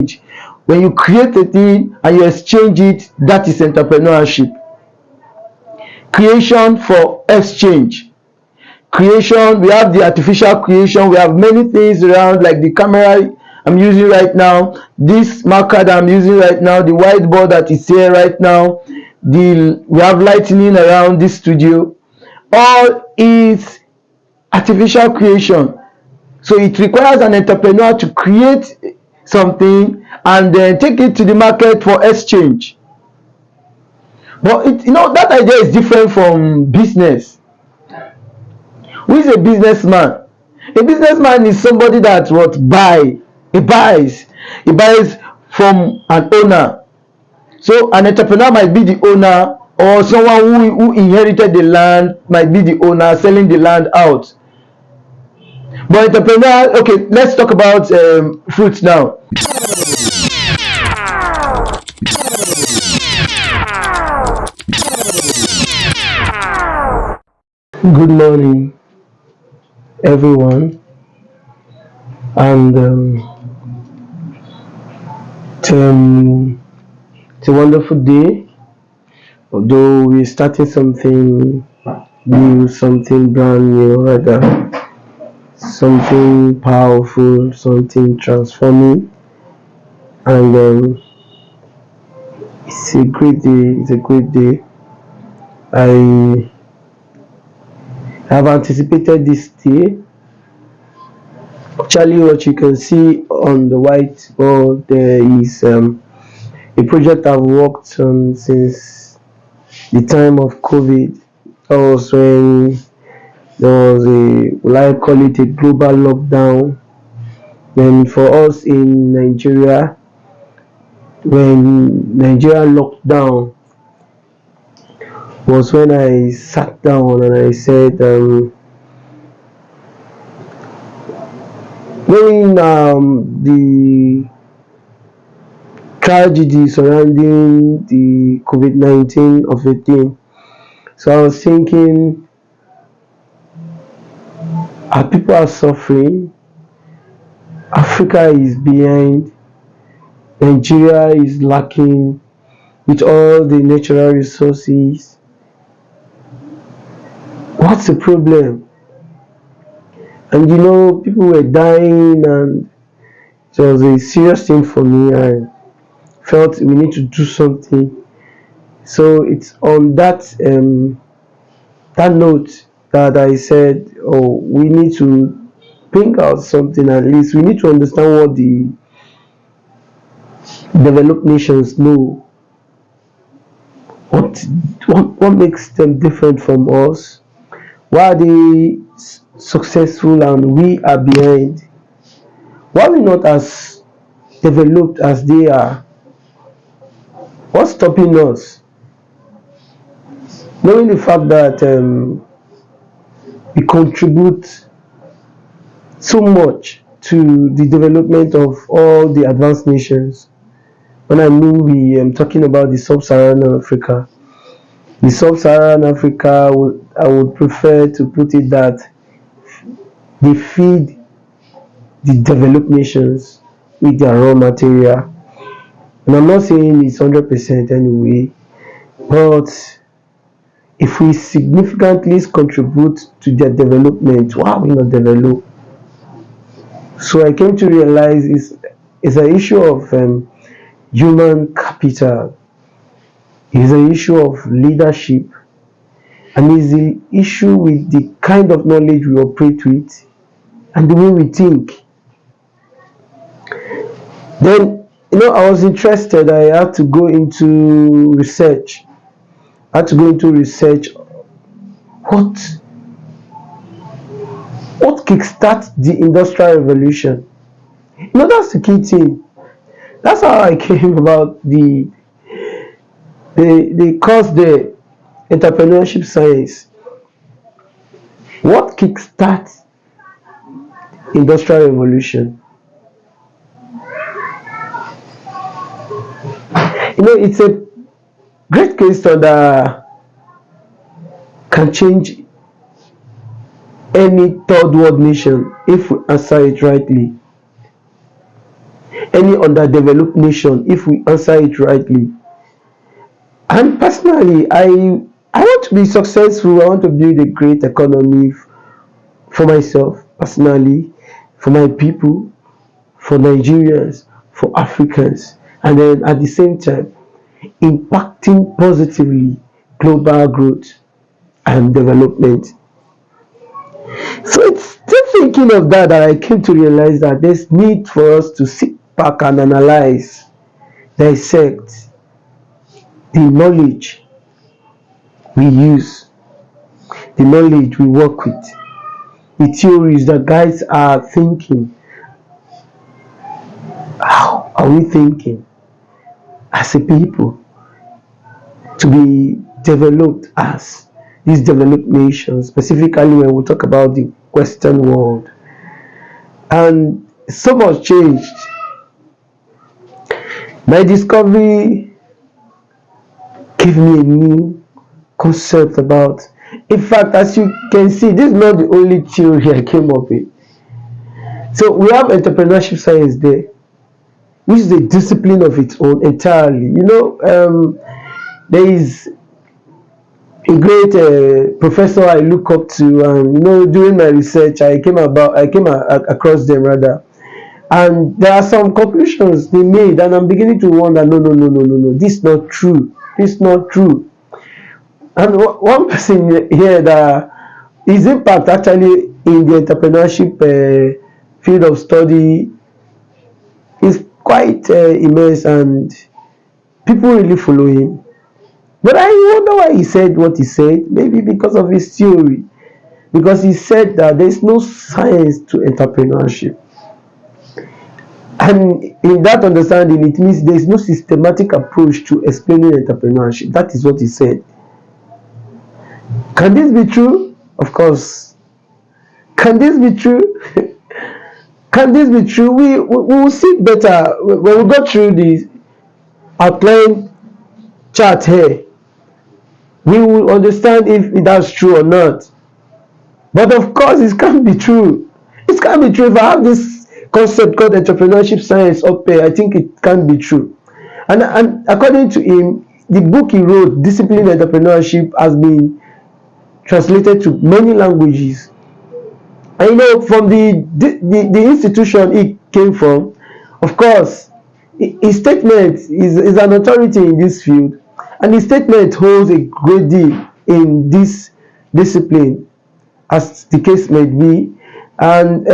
exchange. When you create a thing and you exchange it, that is entrepreneurship. Creation for exchange. Creation, we have the artificial creation, we have many things around, like the camera I'm using right now, this marker that I'm using right now, the whiteboard that is here right now, we have lightning around this studio. All is artificial creation. So it requires an entrepreneur to create something and then take it to the market for exchange. But that idea is different from business. Who is a businessman? A businessman is somebody that he buys from an owner. So an entrepreneur might be the owner, or someone who inherited the land might be the owner selling the land out. But entrepreneur, okay, let's talk about fruits now. Good morning, everyone, and it's a wonderful day. Although we're starting something new, something brand new, rather, something powerful, something transforming, and it's a great day. It's a great day. I have anticipated this day. Actually, what you can see on the whiteboard there is a project I've worked on since the time of COVID. That was when there was will I call it a global lockdown. Then for us in Nigeria, when Nigeria locked down, was when I sat down and I said, knowing the tragedy surrounding the COVID-19 of the thing, so I was thinking, our people are suffering, Africa is behind, Nigeria is lacking with all the natural resources. What's the problem? And people were dying, and it was a serious thing for me. I felt we need to do something. So it's on that note that I said, oh, we need to bring out something. At least we need to understand what the developed nations know. What makes them different from us? Why are they successful and we are behind? Why are we not as developed as they are? What's stopping us? Knowing the fact that we contribute so much to the development of all the advanced nations. When I mean we, I'm talking about the sub-Saharan Africa. The sub-Saharan Africa, I would prefer to put it that they feed the developed nations with their raw material. And I'm not saying it's 100% anyway, but if we significantly contribute to their development, why are we not develop? So I came to realize it's an issue of human capital. It's an issue of leadership, and it's the issue with the kind of knowledge we operate with and the way we think. Then, I was interested. I had to go into research. What kickstarts the industrial revolution. That's the key thing. That's how I came about the course, the entrepreneurship science. What kickstarts industrial revolution? It's a great case study that can change any third world nation if we answer it rightly. any underdeveloped nation if we answer it rightly. And personally, I want to be successful. I want to build a great economy for myself personally, for my people, for Nigerians, for Africans, and then at the same time impacting positively global growth and development. So it's still thinking of that I came to realize that there's need for us to sit back and analyze, dissect the knowledge we use, the knowledge we work with, the theories that guides our thinking. How are we thinking as a people to be developed as these developed nations, specifically when we talk about the Western world? And so much changed. My discovery gave me a new concept about. In fact, as you can see, this is not the only theory I came up with. So we have entrepreneurship science there, which is a discipline of its own entirely. There is a great professor I look up to, and during my research, I came across them rather, and there are some conclusions they made, and I'm beginning to wonder, no, no, no, no, no, no, this is not true. This is not true. And one person here that his impact actually in the entrepreneurship field of study is quite immense, and people really follow him. But I wonder why he said what he said. Maybe because of his theory. Because he said that there is no science to entrepreneurship. And in that understanding, it means there is no systematic approach to explaining entrepreneurship. That is what he said. Can this be true? Of course. Can this be true? Can this be true? We will see better when we go through the outline chart here. We will understand if that's true or not. But of course, it can't be true. It can't be true. If I have this concept called entrepreneurship science up there, I think it can't be true. And according to him, the book he wrote, Discipline Entrepreneurship, has been translated to many languages. And from the institution he came from, of course, his statement is an authority in this field, and his statement holds a great deal in this discipline, as the case may be. And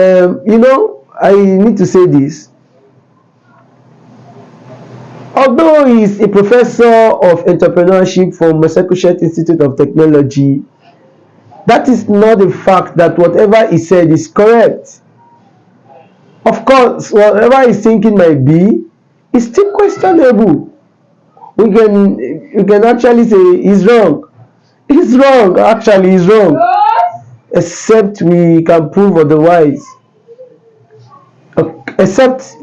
I need to say this. Although he is a professor of entrepreneurship from Massachusetts Institute of Technology, that is not the fact that whatever he said is correct. Of course, whatever his thinking might be, is still questionable. We can actually say he's wrong. He's wrong, actually he's wrong. Except we can prove otherwise. Except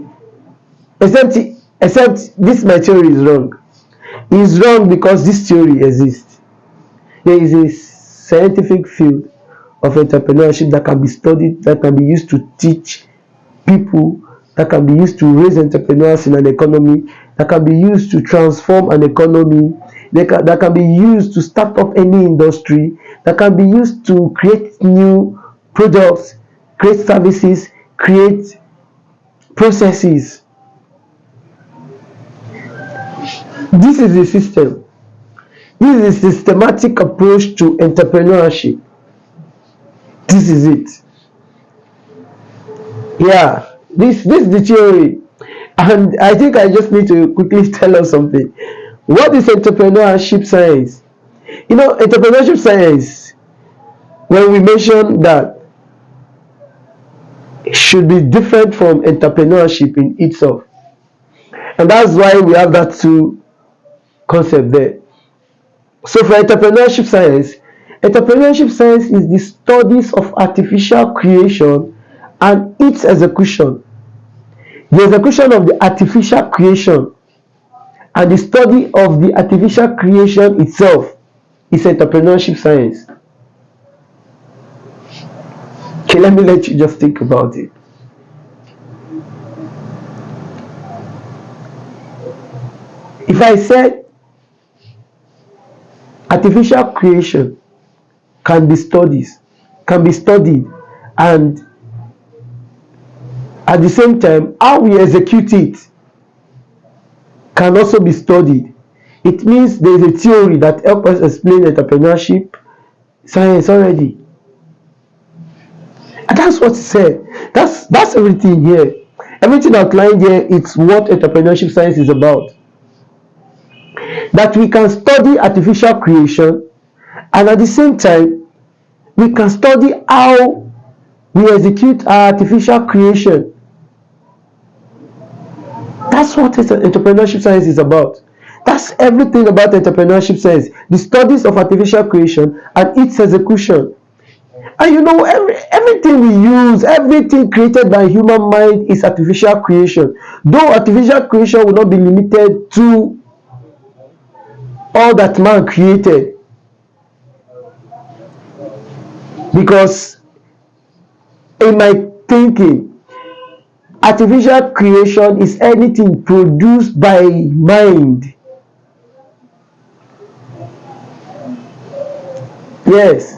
this my theory is wrong. He's wrong because this theory exists. There is a scientific field of entrepreneurship that can be studied, that can be used to teach people, that can be used to raise entrepreneurs in an economy, that can be used to transform an economy, that can be used to start up any industry, that can be used to create new products, create services, create processes. This is the system. This is a systematic approach to entrepreneurship. This is it. Yeah, this is the theory. And I think I just need to quickly tell us something. What is entrepreneurship science? Entrepreneurship science, when we mention that, it should be different from entrepreneurship in itself. And that's why we have that two concept there. So for entrepreneurship science is the studies of artificial creation and its execution. The execution of the artificial creation and the study of the artificial creation itself is entrepreneurship science. Okay, let me let you just think about it. If I said artificial creation can be studied, and at the same time how we execute it can also be studied, it means there is a theory that helps us explain entrepreneurship science already. And that's what it said. That's everything here. Everything outlined here, it's what entrepreneurship science is about. That we can study artificial creation, and at the same time we can study how we execute our artificial creation. That's what entrepreneurship science is about. That's everything about entrepreneurship science. The studies of artificial creation and its execution. And you know, everything we use, everything created by human mind is artificial creation. Though artificial creation will not be limited to all that man created. Because in my thinking, artificial creation is anything produced by mind. Yes.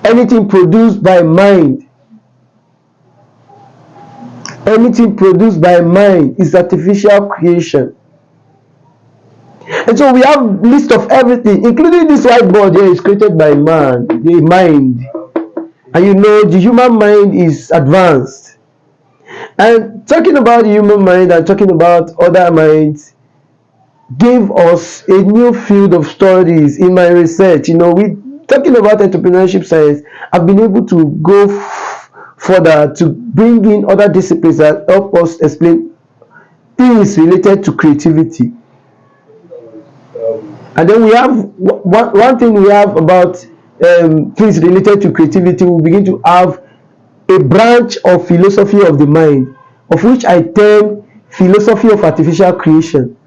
Anything produced by mind. Anything produced by mind is artificial creation. And so we have list of everything, including this whiteboard here, is created by man, the mind. And you know, the human mind is advanced. And talking about the human mind and talking about other minds gave us a new field of studies in my research. You know, we talking about entrepreneurship science, I've been able to go further to bring in other disciplines that help us explain things related to creativity. And then we have one thing we have about things related to creativity. We begin to have a branch of philosophy of the mind, of which I term philosophy of artificial creation.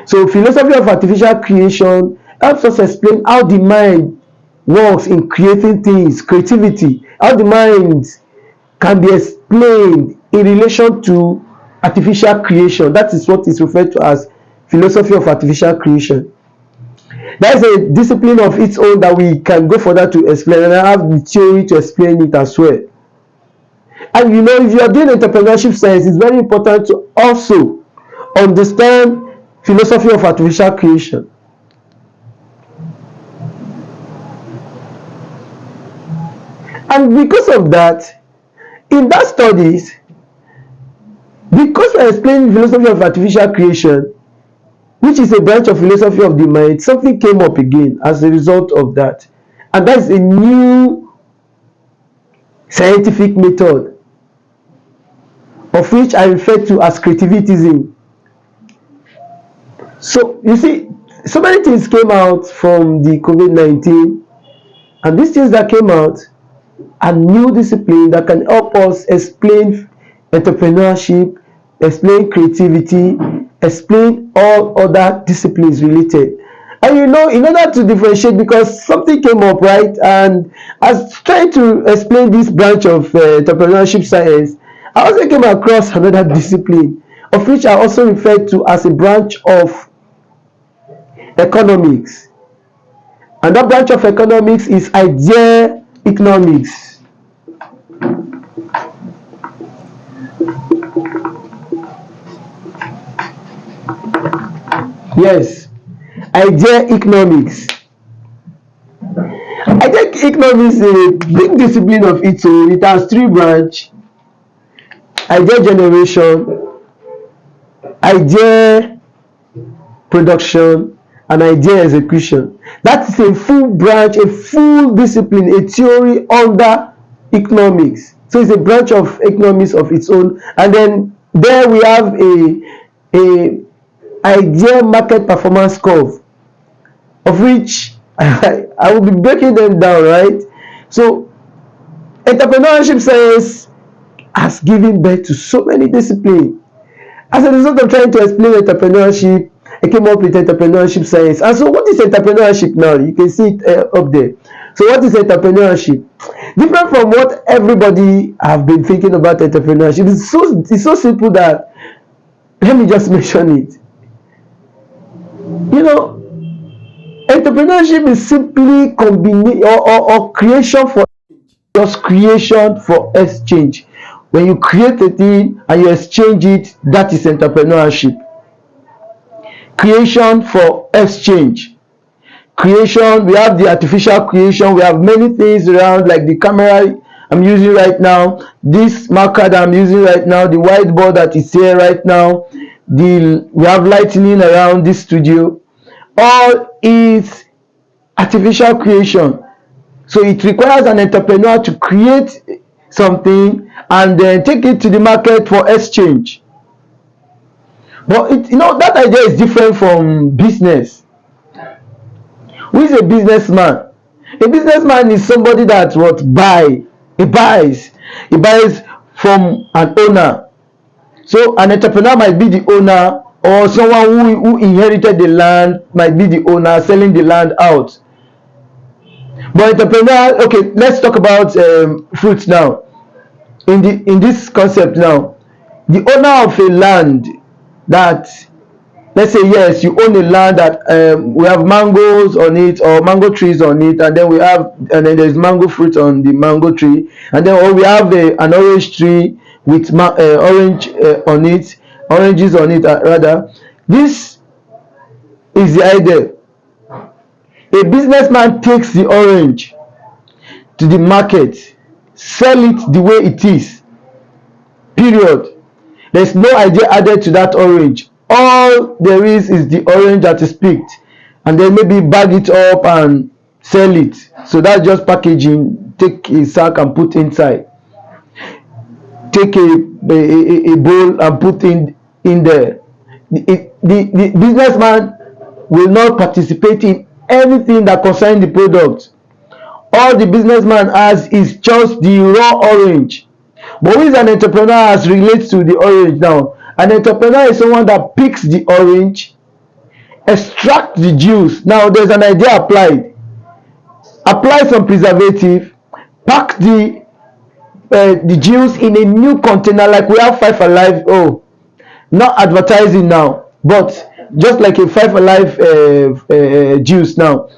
So philosophy of artificial creation helps us explain how the mind works in creating things, creativity, how the mind can be explained in relation to artificial creation. That is what is referred to as philosophy of artificial creation. That is a discipline of its own that we can go further to explain, and I have the theory to explain it as well. And you know, if you are doing entrepreneurship science, it's very important to also understand philosophy of artificial creation. And because of that, in that studies, because we are explaining philosophy of artificial creation, which is a branch of philosophy of the mind, something came up again as a result of that. And that is a new scientific method, of which I refer to as creativism. So you see, so many things came out from the COVID-19, and these things that came out are new discipline that can help us explain entrepreneurship, explain creativity, explain all other disciplines related. And you know, in order to differentiate, because something came up, right, and as trying to explain this branch of entrepreneurship science, I also came across another discipline, of which I also refer to as a branch of economics. And that branch of economics is idea economics. Yes, idea economics. Idea economics is a big discipline of its own. It has three branches: idea generation, idea production, and idea execution. That is a full branch, a full discipline, a theory under economics. So it's a branch of economics of its own. And then there we have a idea market performance curve, of which I will be breaking them down, right? So entrepreneurship science has given birth to so many disciplines. As a result of trying to explain entrepreneurship, I came up with entrepreneurship science. And so what is entrepreneurship now? You can see it up there. So what is entrepreneurship? Different from what everybody have been thinking about entrepreneurship. It's so simple that Let me just mention it. You know, entrepreneurship is simply combination or creation for just creation for exchange. When you create a thing and you exchange it, that is entrepreneurship. Creation for exchange. Creation, we have the artificial creation, we have many things around, like the camera I'm using right now, this marker that I'm using right now, the whiteboard that is here right now, we have lightning around this studio. All is artificial creation. So it requires an entrepreneur to create something and then take it to the market for exchange. But that idea is different from business. Who is a businessman? A businessman is somebody that he buys from an owner. So an entrepreneur might be the owner, or someone who inherited the land might be the owner selling the land out. But entrepreneur, okay, let's talk about fruits now. In this concept now, the owner of a land that, let's say, yes, you own a land that we have mangoes on it, or mango trees on it, and then there's mango fruit on the mango tree, and then we have an orange tree with oranges on it rather. This is the idea. A businessman takes the orange to the market, sell it the way it is, period. There's no idea added to that orange. All there is the orange that is picked, and then maybe bag it up and sell it. So that's just packaging. Take a sack and put inside, take a bowl and put in there. The businessman will not participate in anything that concerns the product. All the businessman has is just the raw orange. But who is an entrepreneur as relates to the orange now? An entrepreneur is someone that picks the orange, extract the juice. Now there's an idea applied. Apply some preservative, pack the juice in a new container, like we have Five Alive. Oh, not advertising now, but just like a Five Alive juice now.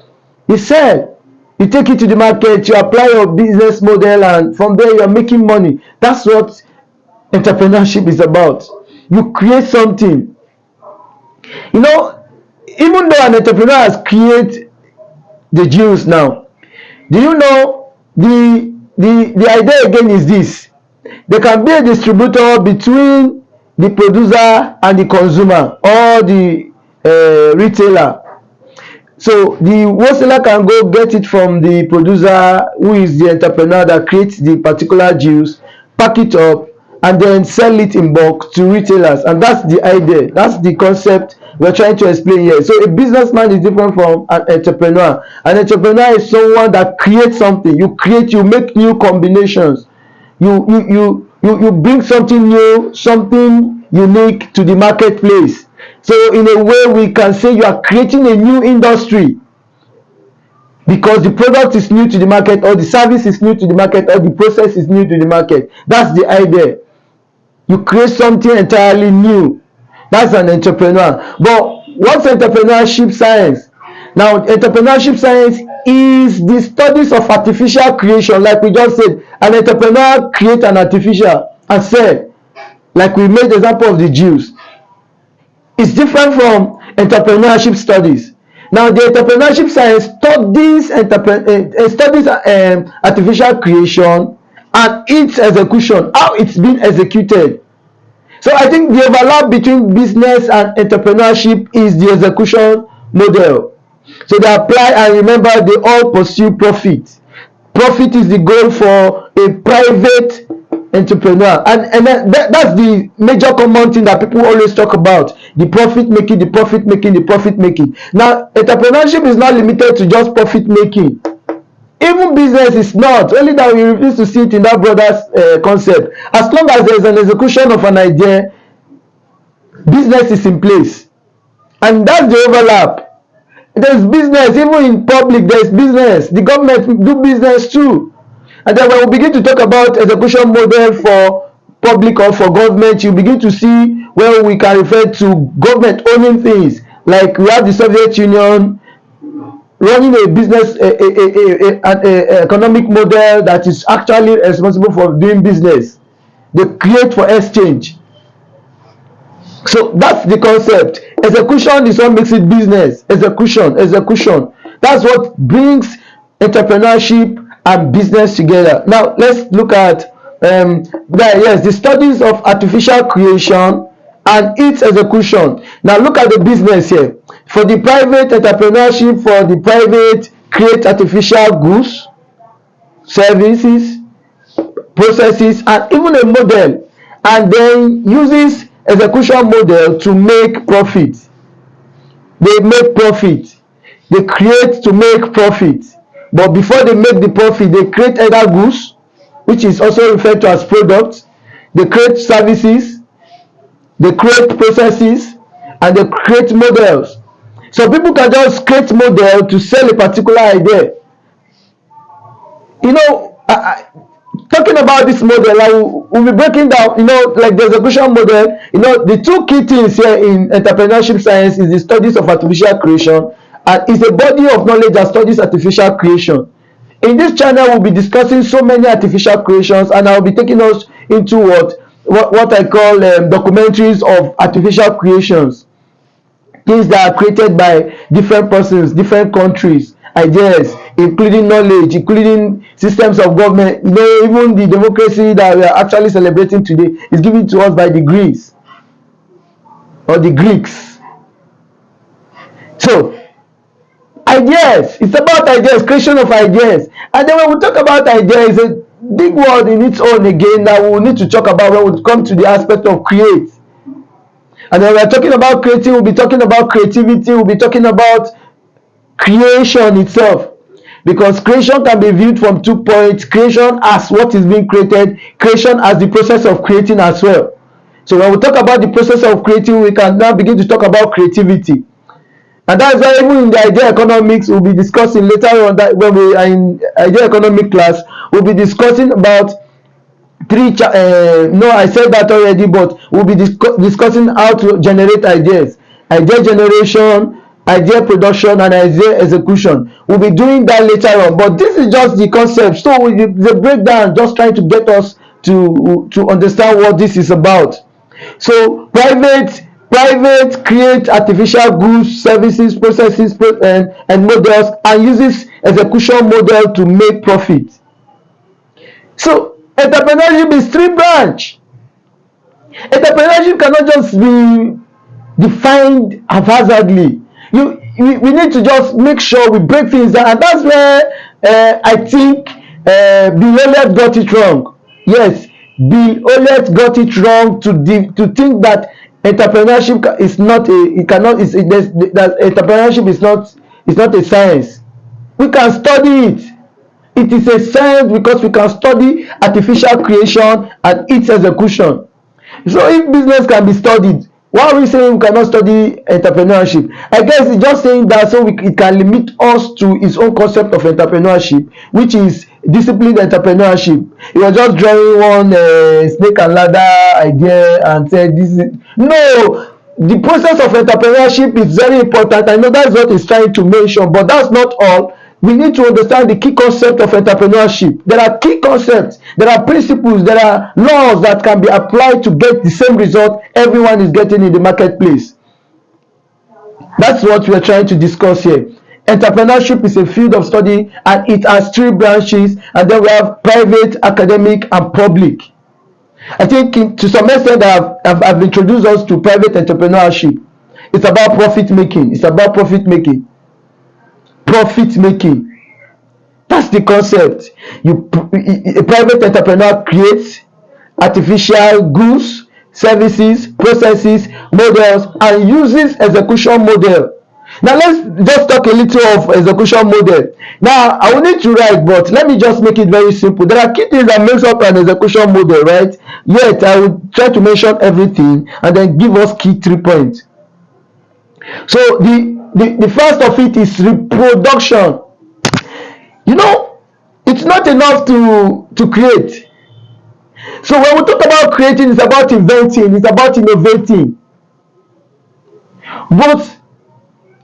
He said, you take it to the market, you apply your business model, and from there you're making money. That's what entrepreneurship is about. You create something. Even though an entrepreneur has created the juice now, do you know the idea again is this? There can be a distributor between the producer and the consumer, or the retailer. So the wholesaler can go get it from the producer, who is the entrepreneur that creates the particular juice, pack it up, and then sell it in bulk to retailers. And that's the idea. That's the concept we're trying to explain here. So a businessman is different from an entrepreneur. An entrepreneur is someone that creates something. You make new combinations. You bring something new, something unique to the marketplace. So in a way, we can say you are creating a new industry, because the product is new to the market, or the service is new to the market, or the process is new to the market. That's the idea. You create something entirely new. That's an entrepreneur. But what's entrepreneurship science? Now, entrepreneurship science is the studies of artificial creation. Like we just said, an entrepreneur creates an artificial and said, like we made the example of the Jews. It's different from entrepreneurship studies. Now, the entrepreneurship science studies artificial creation and its execution, how it's been executed. So I think the overlap between business and entrepreneurship is the execution model. So they apply, and remember, they all pursue profit. Profit is the goal for a private entrepreneur, and that's the major common thing that people always talk about: the profit making, the profit making, the profit making. Now, entrepreneurship is not limited to just profit making. Even business is not, only that we refuse to see it in that broader concept. As long as there is an execution of an idea, business is in place, and that's the overlap. There's business, even in public there's business. The government do business too. And then when we begin to talk about execution model for public or for government, you begin to see where we can refer to government owning things. Like we have the Soviet Union running a business, an economic model that is actually responsible for doing business. They create for exchange. So that's the concept. Execution is what makes it business. Execution. That's what brings entrepreneurship and business together. Now let's look at the studies of artificial creation and its execution. Now look at the business here. For the private entrepreneurship, for the private create artificial goods, services, processes, and even a model, and then uses execution model to make profit. They make profit. They create to make profit. But before they make the profit, they create either goods, which is also referred to as products. They create services. They create processes, and they create models. So people can just create model to sell a particular idea. You know, talking about this model, we'll be breaking down, like the execution model. The two key things here in entrepreneurship science is the studies of artificial creation, and it's a body of knowledge that studies artificial creation. In this channel, we'll be discussing so many artificial creations, and I'll be taking us into what I call documentaries of artificial creations. Things that are created by different persons, different countries, ideas, including knowledge, including systems of government. Even the democracy that we are actually celebrating today is given to us by the Greeks or the Greeks. So ideas, it's about ideas, creation of ideas. And then when we talk about ideas, it's a big word in its own again that we will need to talk about when we come to the aspect of create. And then we're talking about creating, we'll be talking about creativity, we'll be talking about creation itself. Because creation can be viewed from 2 points: creation as what is being created, creation as the process of creating as well. So when we talk about the process of creating, we can now begin to talk about creativity. And that's why even in the idea economics, we'll be discussing later on, that when we are in idea economic class, we'll be discussing about I said that already, but we'll be discussing how to generate ideas, idea generation, idea production, and idea execution. We'll be doing that later on, but this is just the concept. So the breakdown, just trying to get us to understand what this is about. So private create artificial goods, services, processes, and models, and uses execution model to make profit. So entrepreneurship is 3-branch. Entrepreneurship cannot just be defined haphazardly. We need to just make sure we break things down, and that's where I think Bill Elliott got it wrong. Yes, Bill Elliott got it wrong to think that entrepreneurship is not entrepreneurship is not a science. We can study it. It is a science because we can study artificial creation and its execution. So if business can be studied, why are we saying we cannot study entrepreneurship? I guess it's just saying that so it can limit us to its own concept of entrepreneurship, which is disciplined entrepreneurship. You are just drawing one snake and ladder idea and say this is no. The process of entrepreneurship is very important. I know that's what it's trying to mention, but that's not all. We need to understand the key concept of entrepreneurship. There are key concepts, there are principles, there are laws that can be applied to get the same result everyone is getting in the marketplace. That's what we are trying to discuss here. Entrepreneurship is a field of study, and it has 3 branches, and then we have private, academic, and public. I think to some extent I've introduced us to private entrepreneurship. It's about profit making. That's the concept. A private entrepreneur creates artificial goods, services, processes, models, and uses execution model. Now let's just talk a little of execution model. Now I will need to write, but let me just make it very simple. There are key things that makes up an execution model, right? Yet I will try to mention everything and then give us key 3 points. So the first of it is reproduction. It's not enough to create. So when we talk about creating, it's about inventing, it's about innovating. But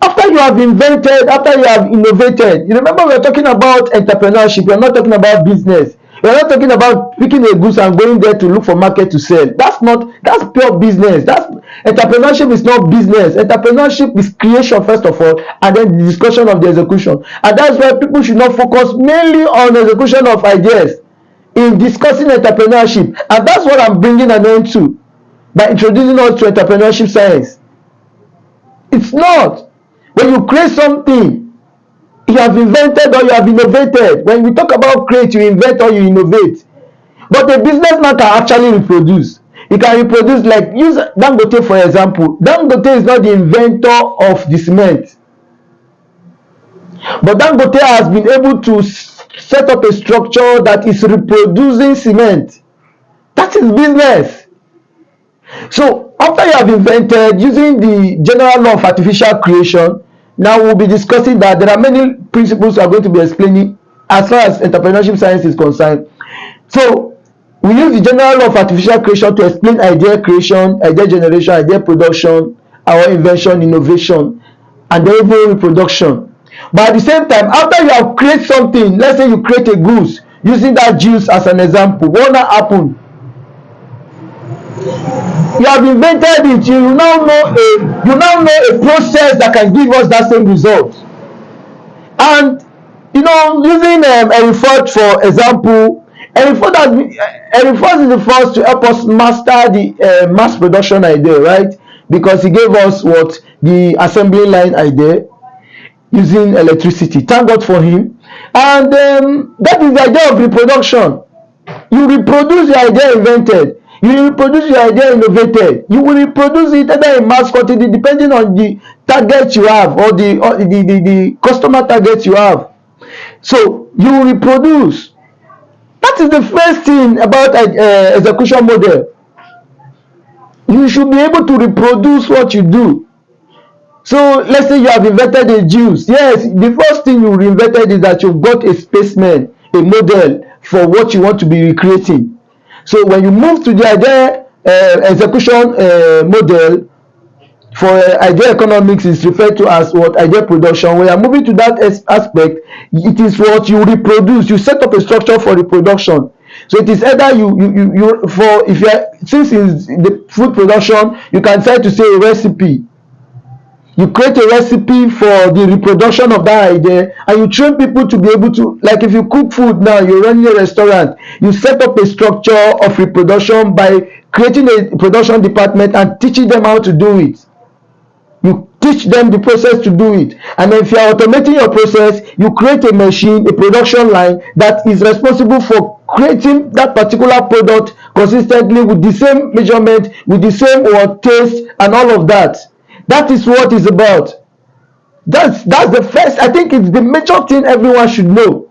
after you have invented, after you have innovated, you remember we're talking about entrepreneurship, we're not talking about business. We're not talking about picking a goods and going there to look for market to sell. That's pure business. That's entrepreneurship is not business. Entrepreneurship is creation first of all, and then the discussion of the execution. And that's why people should not focus mainly on the execution of ideas in discussing entrepreneurship. And that's what I'm bringing an end to by introducing us to entrepreneurship science. It's not. When you create something, you have invented or you have innovated. When we talk about create, you invent or you innovate. But a businessman can actually reproduce. He can reproduce, like use Dangote for example. Dangote is not the inventor of the cement. But Dangote has been able to set up a structure that is reproducing cement. That is business. So after you have invented, using the general law of artificial creation, now we'll be discussing that there are many principles we are going to be explaining as far as entrepreneurship science is concerned. So we use the general law of artificial creation to explain idea creation, idea generation, idea production, our invention, innovation, and then even reproduction. But at the same time, after you have created something, let's say you create a goose, using that juice as an example, what now happen? You have invented it. You now know a process that can give us that same result. And using Eriford for example, Eriford is the first to help us master the mass production idea, right? Because he gave us the assembly line idea using electricity. Thank God for him. And that is the idea of reproduction. You reproduce the idea invented. You reproduce your idea innovated. You will reproduce it either in mass quantity depending on the target you have or the customer target you have. So you will reproduce. That is the first thing about execution model. You should be able to reproduce what you do. So let's say you have invented a juice. Yes, the first thing you invented is that you've got a specimen, a model for what you want to be recreating. So when you move to the idea execution model for idea economics is referred to as idea production. When you are moving to that aspect, it is what you reproduce. You set up a structure for reproduction. So it is either since in the food production, you can decide to say a recipe. You create a recipe for the reproduction of that idea, and you train people to be able to, like if you cook food now, you're running a restaurant, you set up a structure of reproduction by creating a production department and teaching them how to do it. You teach them the process to do it. And then if you are automating your process, you create a machine, a production line that is responsible for creating that particular product consistently with the same measurement, with the same taste and all of that. That is what it's about. That's the first, I think it's the major thing everyone should know.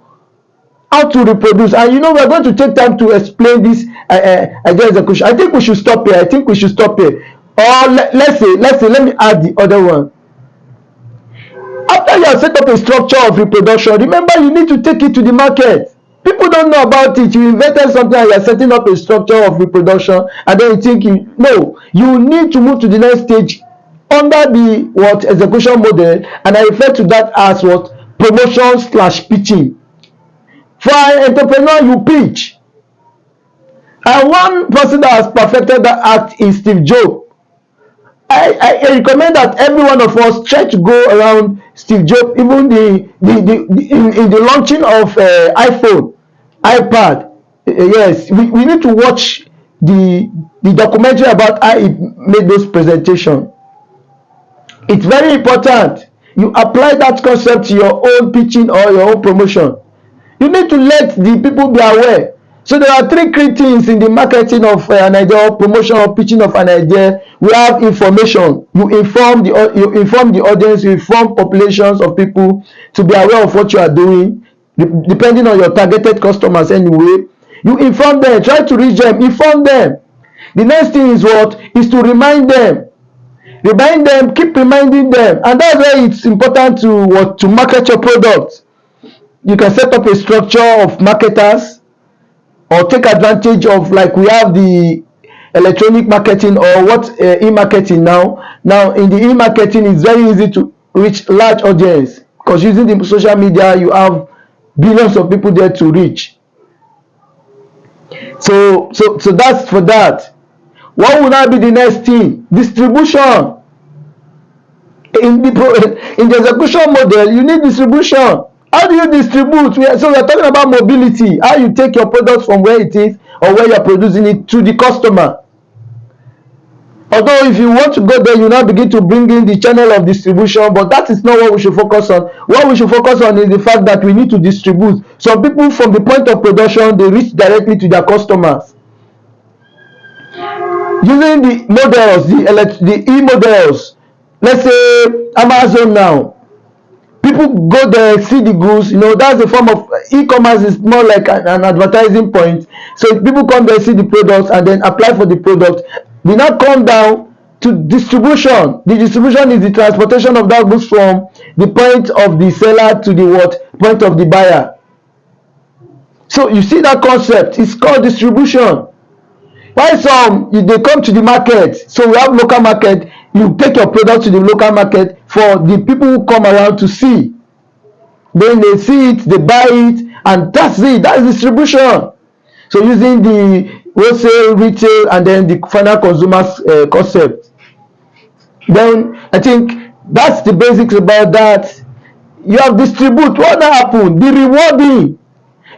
How to reproduce. And we're going to take time to explain this idea execution. I think we should stop here. Or let me add the other one. After you have set up a structure of reproduction, remember you need to take it to the market. People don't know about it. You invented something and you're setting up a structure of reproduction, and then you think you need to move to the next stage under the execution model, and I refer to that as promotion/pitching. For an entrepreneur, you pitch. And one person that has perfected that act is Steve Jobs. I recommend that every one of us try to go around Steve Jobs, even in the launching of iPhone, iPad. Yes, we need to watch the documentary about how he made those presentations. It's very important you apply that concept to your own pitching or your own promotion. You need to let the people be aware. So there are three key things in the marketing of an idea, or promotion or pitching of an idea. We have information. You inform the audience, you inform populations of people to be aware of what you are doing, depending on your targeted customers anyway. You inform them, try to reach them, inform them. The next thing is to remind them. Remind them, keep reminding them, and that's why it's important to market your product. You can set up a structure of marketers. or take advantage of, like we have the electronic marketing or what e-marketing now. Now in the e-marketing, it's very easy to reach large audience because using the social media, you have billions of people there to reach. So that's for that. What will now be the next thing? Distribution. In the execution model, you need distribution. How do you distribute? So we are talking about mobility. How you take your product from where it is or where you are producing it to the customer. Although if you want to go there, you now begin to bring in the channel of distribution, but that is not what we should focus on. What we should focus on is the fact that we need to distribute. Some people from the point of production, they reach directly to their customers. Using the models, the e-models, let's say Amazon now, people go there, see the goods, that's a form of e-commerce. Is more like an advertising point. So people come there, see the products, and then apply for the product. We now come down to distribution. The distribution is the transportation of that goods from the point of the seller to the point of the buyer. So you see that concept, it's called distribution. Why some they come to the market, so we have local market, you take your product to the local market for the people who come around to see. Then they see it, they buy it, and that's it. That's distribution. So using the wholesale, retail, and then the final consumers concept. Then I think that's the basics about that. You have distribute. What happened? The rewarding.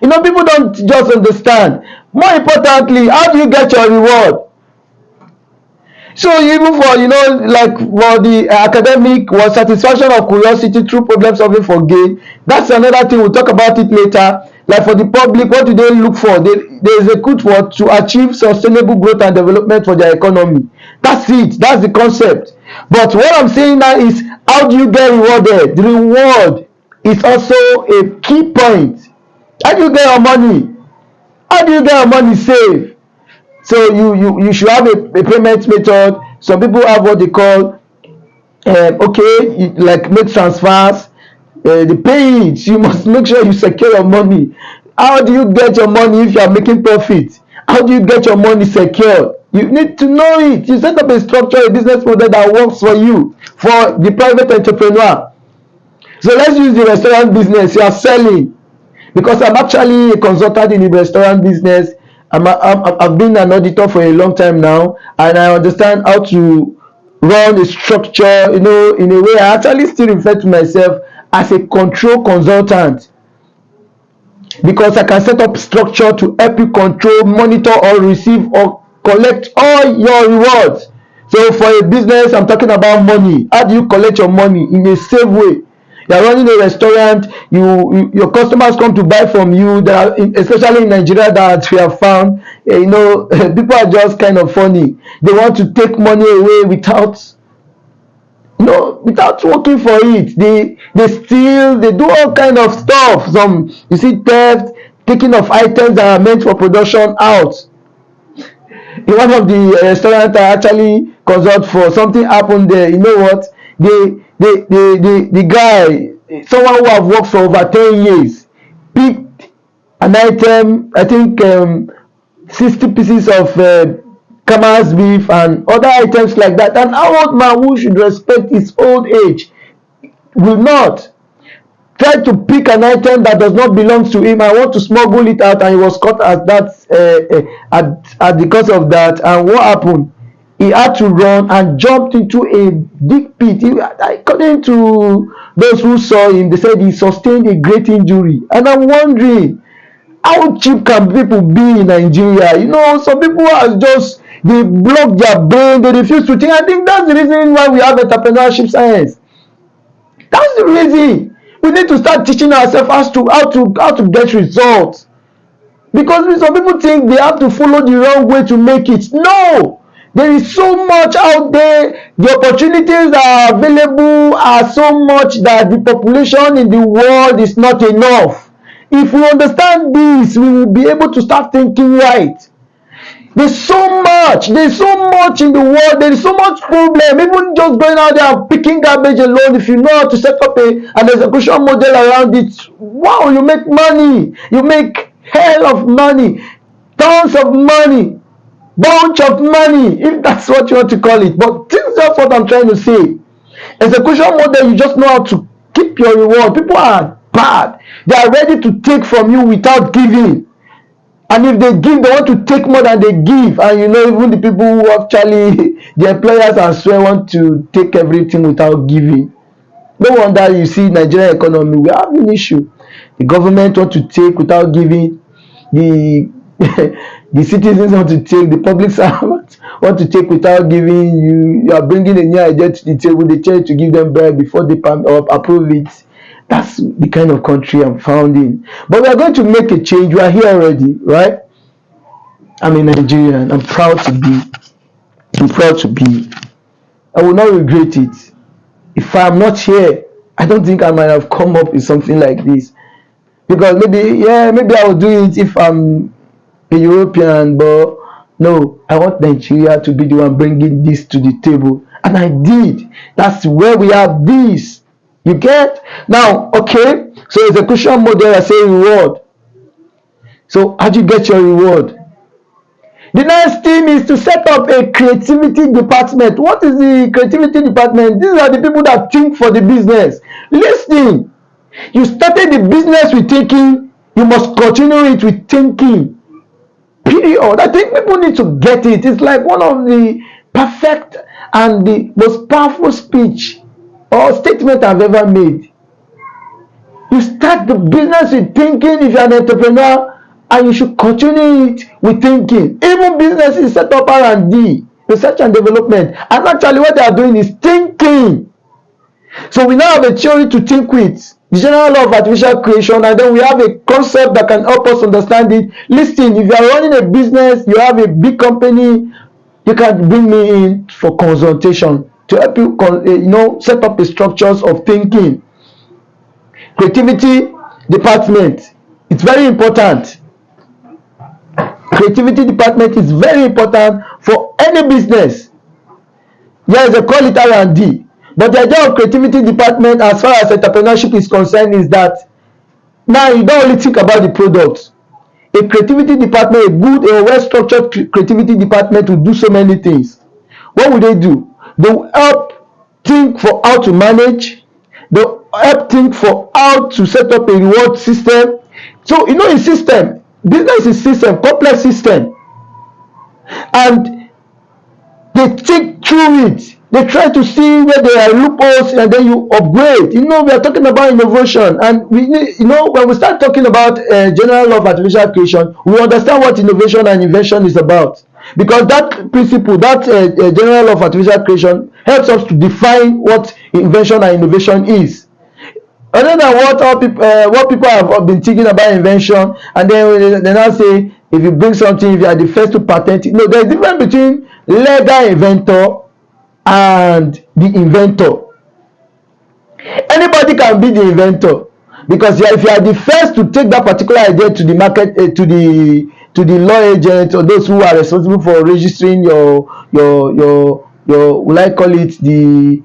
People don't just understand. More importantly, how do you get your reward? So even for like for the academic or satisfaction of curiosity through problem solving for gain, that's another thing. We'll talk about it later. Like for the public, what do they look for? They execute for to achieve sustainable growth and development for their economy. That's it. That's the concept. But what I'm saying now is, how do you get rewarded? The reward is also a key point. How do you get your money? How do you get your money saved? So you should have a payment method. Some people have what they call like make transfers. The pay it, you must make sure you secure your money. How do you get your money if you are making profit? How do you get your money secure? You need to know it. You set up a structure, a business model that works for you, for the private entrepreneur. So let's use the restaurant business. You are selling, because I'm actually a consultant in the restaurant business. I've been an auditor for a long time now, and I understand how to run a structure, in a way. I actually still refer to myself as a control consultant, because I can set up structure to help you control, monitor, or receive or collect all your rewards. So for a business, I'm talking about money. How do you collect your money in a safe way? You are running a restaurant, your customers come to buy from you. Especially in Nigeria, that we have found, people are just kind of funny. They want to take money away without working for it. They steal, they do all kind of stuff. Some, you see, theft, taking of items that are meant for production out. In one of the restaurants I actually consult for, something happened there. You know what? The guy, someone who have worked for over 10 years, picked an item, I think 60 pieces of camel's beef and other items like that. An old man who should respect his old age will not try to pick an item that does not belong to him and want to smuggle it out, and he was caught at that at the cause of that. And what happened? He had to run and jumped into a big pit. According to those who saw him, they said he sustained a great injury. And I'm wondering, how cheap can people be in Nigeria? Some people are just, they block their brain, they refuse to think. I think that's the reason why we have entrepreneurship science. That's the reason. We need to start teaching ourselves how to get results. Because some people think they have to follow the wrong way to make it. No! There is so much out there. The opportunities that are available are so much that the population in the world is not enough. If we understand this, we will be able to start thinking right. There's so much in the world. There is so much problem. Even just going out there and picking garbage alone, if you know how to set up an execution model around it, wow, you make money. You make hell of money. tons of money, bunch of money, if that's what you want to call it. But this is just what I'm trying to say. Execution model, you just know how to keep your reward. People are bad. They are ready to take from you without giving. And if they give, they want to take more than they give. And you know, even the people who actually, the employers as well, want to take everything without giving. No wonder you see Nigerian economy, we have an issue. The government want to take without giving. The the citizens want to take, the public servants want to take without giving. You are bringing a new idea to the table, they try to give them bribe before they approve it. That's the kind of country I'm found in. But we are going to make a change. We are here already, right? I'm a Nigerian. I'm proud to be. I'm proud to be. I will not regret it. If I'm not here, I don't think I might have come up with something like this. Because maybe I will do it if I'm a European, but no, I want Nigeria to be the one bringing this to the table. And I did. That's where we have this. You get? Now, okay, so execution model, I say reward. So how do you get your reward? The next thing is to set up a creativity department. What is the creativity department? These are the people that think for the business. Listen, you started the business with thinking, you must continue it with thinking. Period. I think people need to get it. It's like one of the perfect and the most powerful speech or statement I've ever made. You start the business with thinking if you're an entrepreneur, and you should continue it with thinking. Even businesses set up R&D, research and development, and actually what they are doing is thinking. So we now have a theory to think with, the general law of artificial creation, and then we have a concept that can help us understand it. Listen, if you are running a business, you have a big company, you can bring me in for consultation to help you, set up the structures of thinking. Creativity department, it's very important. Creativity department is very important for any business. Yes, they call it R&D, but the idea of creativity department as far as entrepreneurship is concerned is that now you don't only think about the product. A creativity department, a well-structured creativity department will do so many things. What will they do? They will help think for how to manage. They will help think for how to set up a reward system. So a system. Business is system, complex system, and they think through it. They try to see where there are loopholes, and then you upgrade. We are talking about innovation, and we need, when we start talking about general law of artificial creation, we understand what innovation and invention is about, because that principle, that general law of artificial creation, helps us to define what invention and innovation is. Other than what people have been thinking about invention, and then they now say, if you bring something, if you are the first to patent it. No, there's a difference between legal inventor and the inventor. Anybody can be the inventor, because if you are the first to take that particular idea to the market, to the law agent or those who are responsible for registering your will I call it the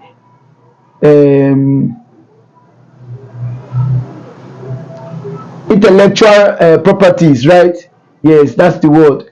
intellectual properties, right? Yes, that's the word.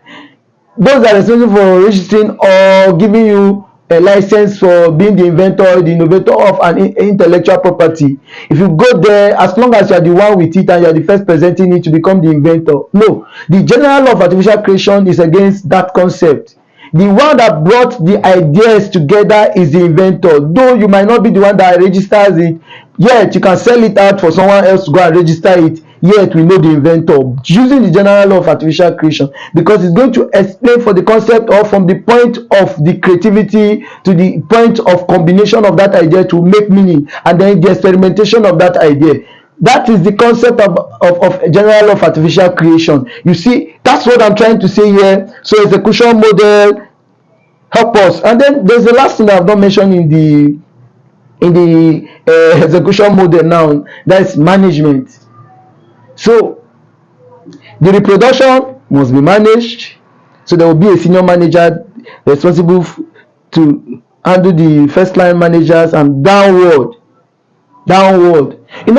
Those are responsible for registering or giving you a license for being the inventor, the innovator of an intellectual property. If you go there, as long as you are the one with it and you are the first presenting it, to become the inventor. No, the general law of artificial creation is against that concept. The one that brought the ideas together is the inventor. Though you might not be the one that registers it, yet you can sell it out for someone else to go and register it. Yet we know the inventor, using the general law of artificial creation, because it's going to explain for the concept, or from the point of the creativity to the point of combination of that idea to make meaning, and then the experimentation of that idea. That is the concept of general law of artificial creation. You see, that's what I'm trying to say here. So execution model help us. And then there's the last thing I've not mentioned in the execution model now, that is management. So the reproduction must be managed. So there will be a senior manager responsible to handle the first line managers, and downward. Talking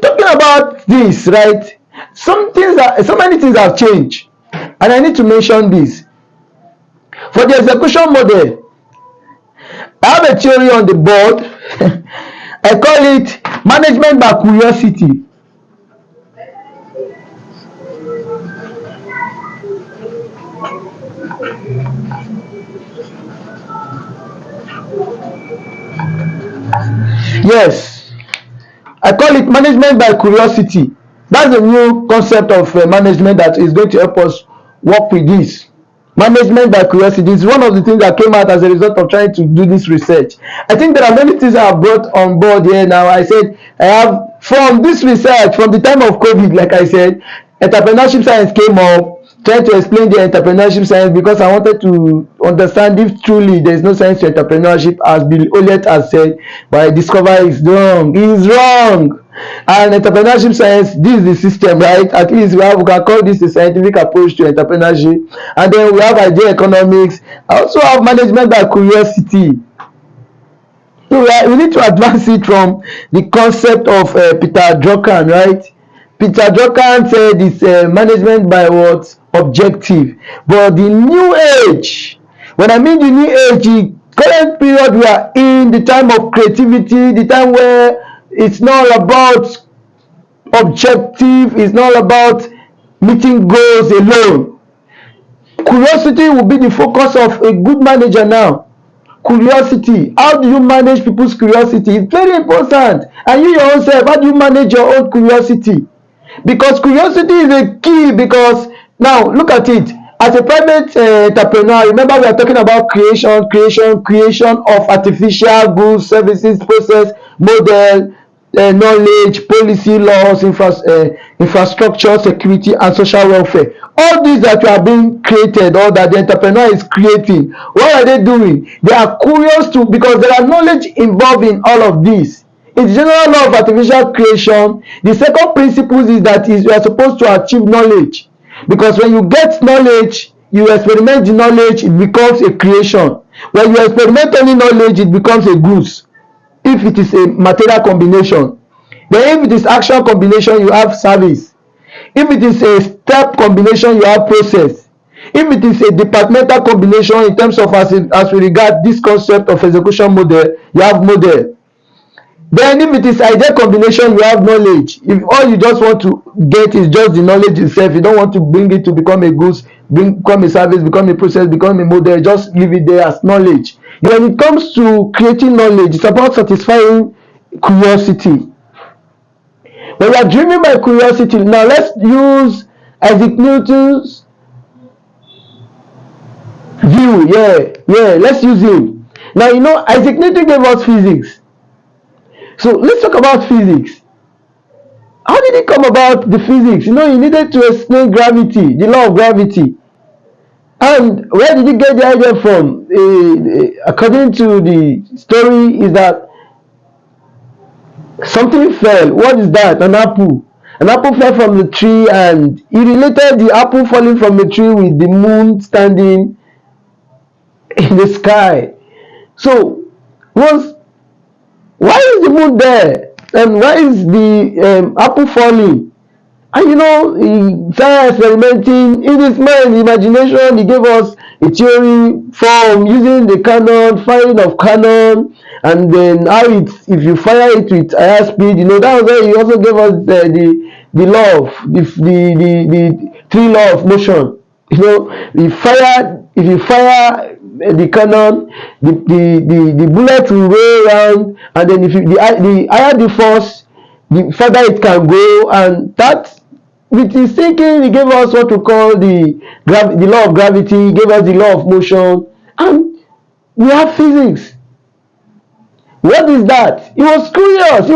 about this, right? So many things have changed, and I need to mention this. For the execution model, I have a theory on the board. I call it management by curiosity. Yes, I call it management by curiosity. That's a new concept of management that is going to help us work with this. Management by curiosity is one of the things that came out as a result of trying to do this research. I think there are many things I have brought on board here now. I said I have, from this research, from the time of COVID, like I said, entrepreneurship science came up, trying to explain the entrepreneurship science, because I wanted to understand if truly there is no science to entrepreneurship, as Bill Oliet has said, but I discover he's wrong. He is wrong. And entrepreneurship science, this is the system, right? At least we can call this a scientific approach to entrepreneurship. And then we have idea economics. I also have management by curiosity. So we need to advance it from the concept of Peter Drucker, right? Peter Drucker said it's management by what? Objective. But the new age, when I mean the new age, the current period we are in, the time of creativity, the time where it's not about objective, it's not about meeting goals alone. Curiosity will be the focus of a good manager now. Curiosity, how do you manage people's curiosity? It's very important. And you your own self, how do you manage your own curiosity? Because curiosity is a key. Because now look at it, as a private entrepreneur, remember we are talking about creation of artificial goods, services, process, model, knowledge, policy, laws, infrastructure, security, and social welfare. All these that are being created, or that the entrepreneur is creating, what are they doing? They are curious to, because there are knowledge involved in all of this. It's general law of artificial creation. The second principle is that you are supposed to achieve knowledge, because when you get knowledge, you experiment the knowledge, it becomes a creation. When you experiment any knowledge, it becomes a goods, if it is a material combination. Then if it is action combination, you have service. If it is a step combination, you have process. If it is a departmental combination, in terms of as we regard this concept of execution model, you have model. Then if it is idea combination, you have knowledge. If all you just want to get is just the knowledge itself, you don't want to bring it to become a goods, become a service, become a process, become a model, just leave it there as knowledge. When it comes to creating knowledge, it's about satisfying curiosity. When we are driven by curiosity, now let's use Isaac Newton's view. Let's use him. Now, Isaac Newton gave us physics. So let's talk about physics. How did it come about, the physics? He needed to explain gravity, the law of gravity. And where did he get the idea from? According to the story, is that something fell. What is that? An apple. An apple fell from the tree, and he related the apple falling from the tree with the moon standing in the sky. So, why is the moon there? And why is the apple falling? And he started experimenting in his mind, imagination. He gave us a theory from using the cannon, firing of cannon, and then how if you fire it with higher speed, that was why he also gave us the law of the three law of motion. If you fire the cannon, the bullet will roll around, and then the higher the force, the further it can go. And that, with his thinking, he gave us what we call the law of gravity. He gave us the law of motion, and we have physics. What is that? He was curious.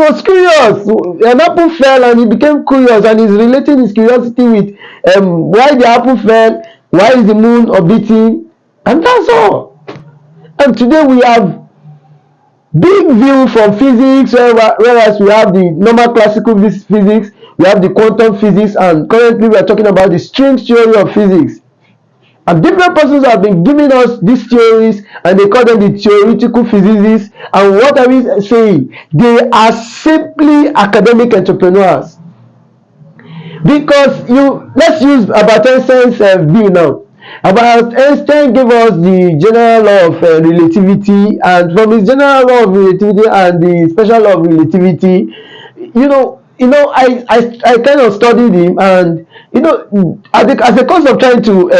An apple fell, and he became curious, and he's relating his curiosity with why the apple fell, why is the moon orbiting, and that's all. And today we have big view from physics, whereas we have the normal classical physics, we have the quantum physics, and currently we are talking about the string theory of physics. And different persons have been giving us these theories, and they call them the theoretical physicists. And what are we saying? They are simply academic entrepreneurs. Because let's use Albert Einstein's view now. Albert Einstein gave us the general law of relativity, and from his general law of relativity and the special law of relativity, I kind of studied him, and as a course of trying to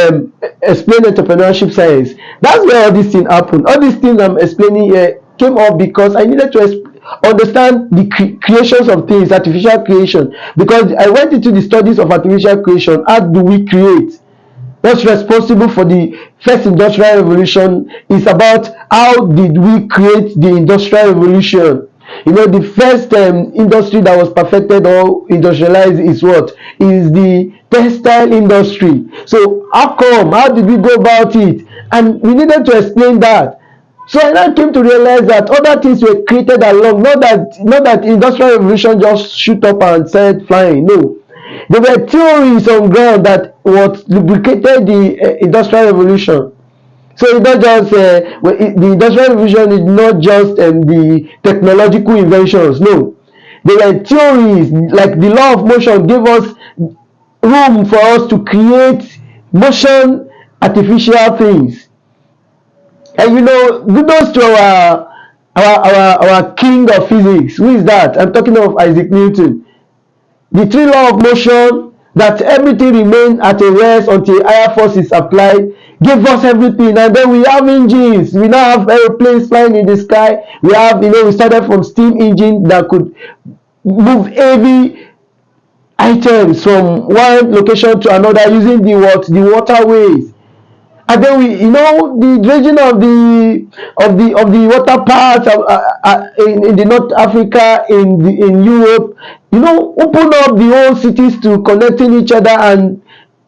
explain entrepreneurship science, that's where all these things happen. All these things I'm explaining here came up because I needed to understand the creations of things, artificial creation, because I went into the studies of artificial creation. How do we create? What's responsible for the first industrial revolution is about how did we create the industrial revolution. The first industry that was perfected or industrialized is what? Is the textile industry. So how did we go about it? And we needed to explain that. So I now came to realize that other things were created along, not that industrial revolution just shoot up and started flying. No, there were theories on ground that what lubricated the industrial revolution. So it's not just the industrial revolution is not just the technological inventions. No, there were theories like the law of motion gave us room for us to create motion artificial things. And kudos to our king of physics. Who is that? I'm talking of Isaac Newton. The three law of motion, that everything remains at a rest until higher force is applied, gave us everything. And then we have engines. We now have airplanes flying in the sky. We have, we started from steam engine that could move heavy items from one location to another using the waterways. And then the dredging of the water parts in the North Africa, in Europe, open up the whole cities to connecting each other, and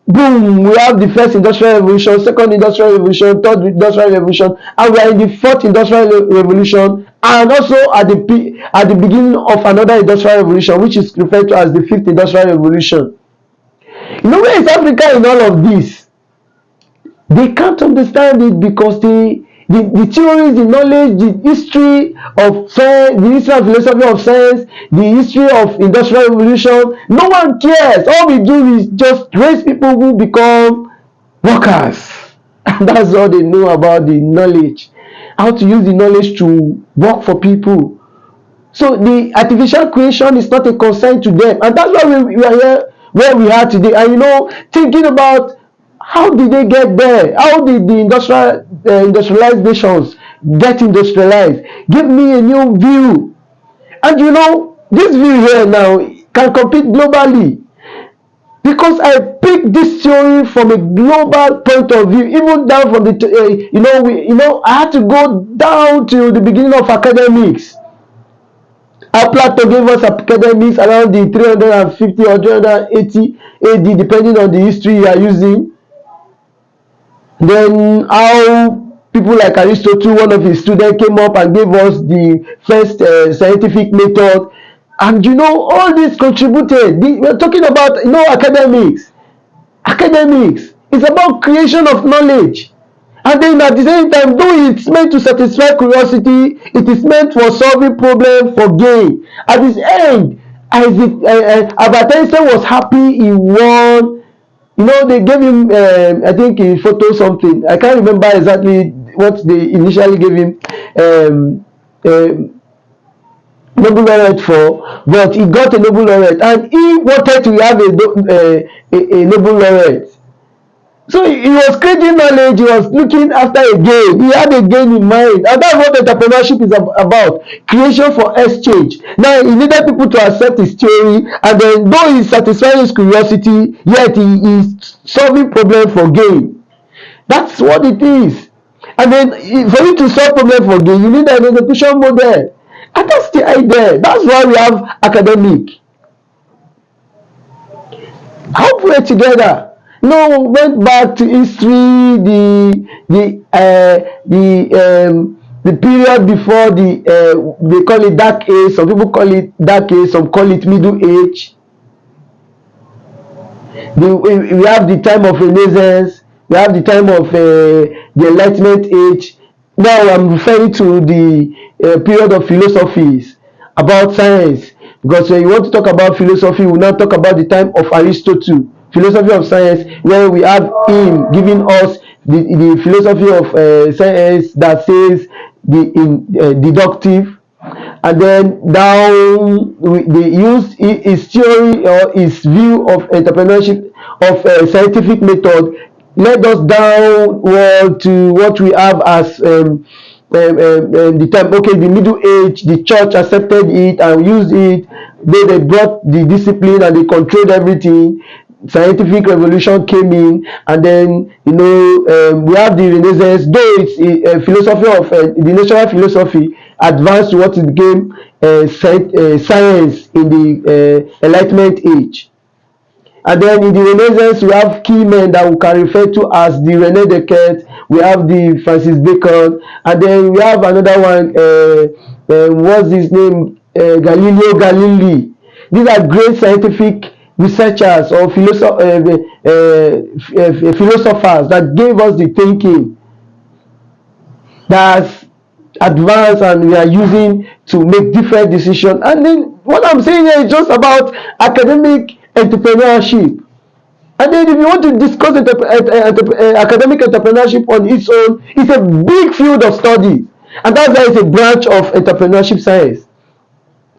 boom, we have the first industrial revolution, second industrial revolution, third industrial revolution, and we are in the fourth industrial revolution, and also at the beginning of another industrial revolution, which is referred to as the fifth industrial revolution. Where is Africa in all of this? They can't understand it because the theories, the knowledge, the history of science, the history of philosophy of science, the history of industrial revolution, no one cares. All we do is just raise people who become workers. And that's all they know about the knowledge. How to use the knowledge to work for people. So the artificial creation is not a concern to them. And that's why we are here where we are today. And thinking about how did they get there? How did the industrialized nations get industrialized? Give me a new view. And this view here now can compete globally. Because I picked this theory from a global point of view, even down from the, I had to go down to the beginning of academics. Plato gave us academics around the 350 or 380 AD, depending on the history you are using. Then how people like Aristotle, one of his students, came up and gave us the first scientific method. And all this contributed. We're talking about academics. Academics is about creation of knowledge. And then at the same time, though it's meant to satisfy curiosity, it is meant for solving problems for gain. At this end, Albert Einstein was happy he won. They gave him, I think he photo something. I can't remember exactly what they initially gave him Nobel laureate for, but he got a Nobel laureate, and he wanted to have a Nobel laureate. So he was creating knowledge, he was looking after a gain. He had a gain in mind. And that's what entrepreneurship is about. Creation for exchange. Now he needed people to accept his theory, and then though he's satisfying his curiosity, yet he is solving problems for gain. That's what it is. And then for you to solve problems for gain, you need an execution model. And that's the idea. That's why we have academic. How we put it together? Went back to history, the period before they call it dark age. Some people call it dark age, some call it middle age. We have the time of Renaissance, we have the time of the Enlightenment age. Now I'm referring to the period of philosophies about science. Because when you want to talk about philosophy, we now talk about the time of Aristotle, philosophy of science, where we have him giving us the philosophy of science that says deductive, and then down they use his theory or his view of entrepreneurship of scientific method, led us downward to what we have as the time. Okay, the middle age, the church accepted it and used it. They brought the discipline and they controlled everything. Scientific revolution came in, and then we have the Renaissance. Though it's a philosophy of the natural philosophy advanced to what it became science in the Enlightenment age. And then in the Renaissance, we have key men that we can refer to as the René Descartes. We have the Francis Bacon, and then we have another one. What's his name? Galileo Galilei. These are great scientific researchers or philosophers that gave us the thinking that's advanced and we are using to make different decisions. And then what I'm saying here is just about academic entrepreneurship. And then if you want to discuss academic entrepreneurship on its own, it's a big field of study, and that's why it's a branch of entrepreneurship science.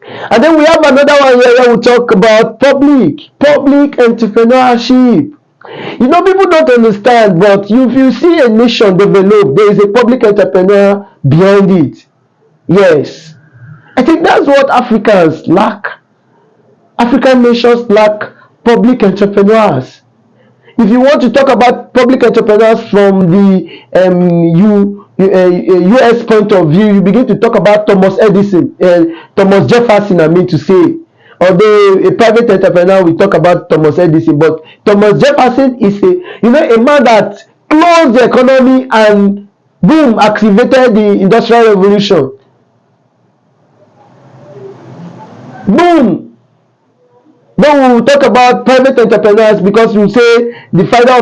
And then we have another one here where we talk about public entrepreneurship. People don't understand, but if you see a nation develop, there is a public entrepreneur behind it. Yes, I think that's what Africans lack. African nations lack public entrepreneurs. If you want to talk about public entrepreneurs from the US point of view, you begin to talk about Thomas Jefferson, I mean to say. Although a private entrepreneur, we talk about Thomas Edison, but Thomas Jefferson is a man that closed the economy and boom, activated the Industrial Revolution. Boom. Then we will talk about private entrepreneurs, because we say the father